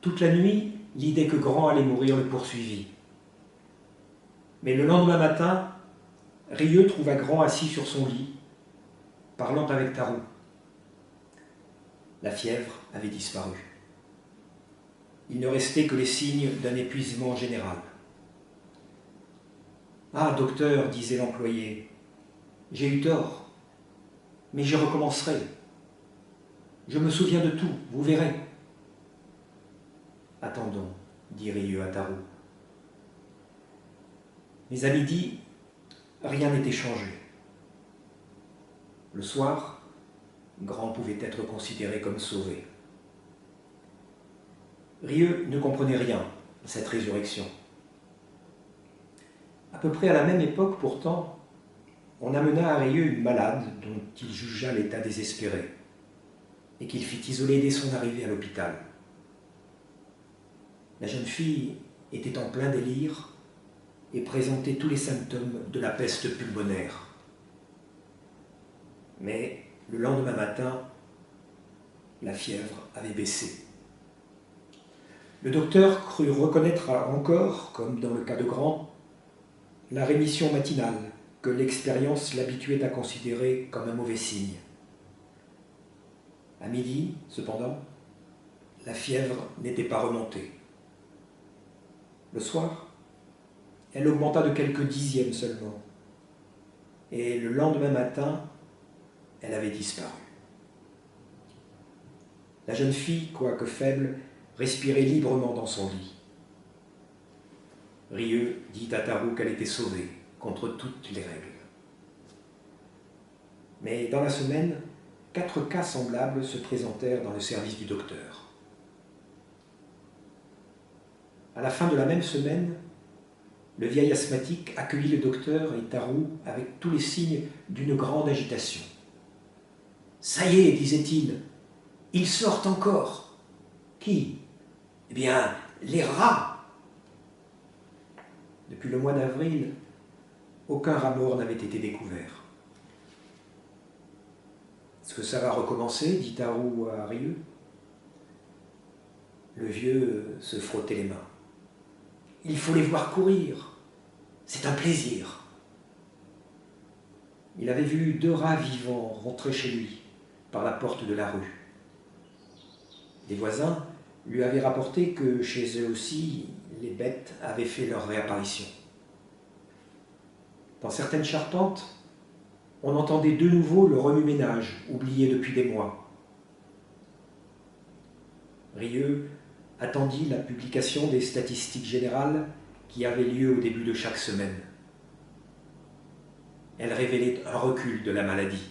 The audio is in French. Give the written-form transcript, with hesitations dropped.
Toute la nuit, l'idée que Grand allait mourir le poursuivit. Mais le lendemain matin, Rieux trouva Grand assis sur son lit, parlant avec Tarou. La fièvre avait disparu. Il ne restait que les signes d'un épuisement général. « Ah, docteur, disait l'employé, j'ai eu tort, mais j'y recommencerai. Je me souviens de tout, vous verrez. » « Attendons, dit Rieux à Tarou. Mais à midi, rien n'était changé. Le soir, Grand pouvait être considéré comme sauvé. Rieux ne comprenait rien à cette résurrection. À peu près à la même époque, pourtant, on amena à Rieux une malade dont il jugea l'état désespéré et qu'il fit isoler dès son arrivée à l'hôpital. La jeune fille était en plein délire et présentait tous les symptômes de la peste pulmonaire. Mais le lendemain matin, la fièvre avait baissé. Le docteur crut reconnaître encore, comme dans le cas de Grand, la rémission matinale que l'expérience l'habituait à considérer comme un mauvais signe. À midi, cependant, la fièvre n'était pas remontée. Le soir, elle augmenta de quelques dixièmes seulement, et le lendemain matin, elle avait disparu. La jeune fille, quoique faible, respirait librement dans son lit. Rieux dit à Tarou qu'elle était sauvée contre toutes les règles. Mais dans la semaine, 4 cas semblables se présentèrent dans le service du docteur. À la fin de la même semaine, le vieil asthmatique accueillit le docteur et Tarou avec tous les signes d'une grande agitation. « Ça y est, disait-il, ils sortent encore. »« Qui ?»« Eh bien, les rats !» Depuis le mois d'avril, aucun rat mort n'avait été découvert. « Est-ce que ça va recommencer ?» dit Tarou à Rieux. Le vieux se frottait les mains. « Il faut les voir courir. C'est un plaisir. » Il avait vu 2 rats vivants rentrer chez lui par la porte de la rue. Des voisins lui avaient rapporté que chez eux aussi, les bêtes avaient fait leur réapparition. Dans certaines charpentes, on entendait de nouveau le remue-ménage oublié depuis des mois. Rieux attendit la publication des statistiques générales qui avaient lieu au début de chaque semaine. Elle révélait un recul de la maladie.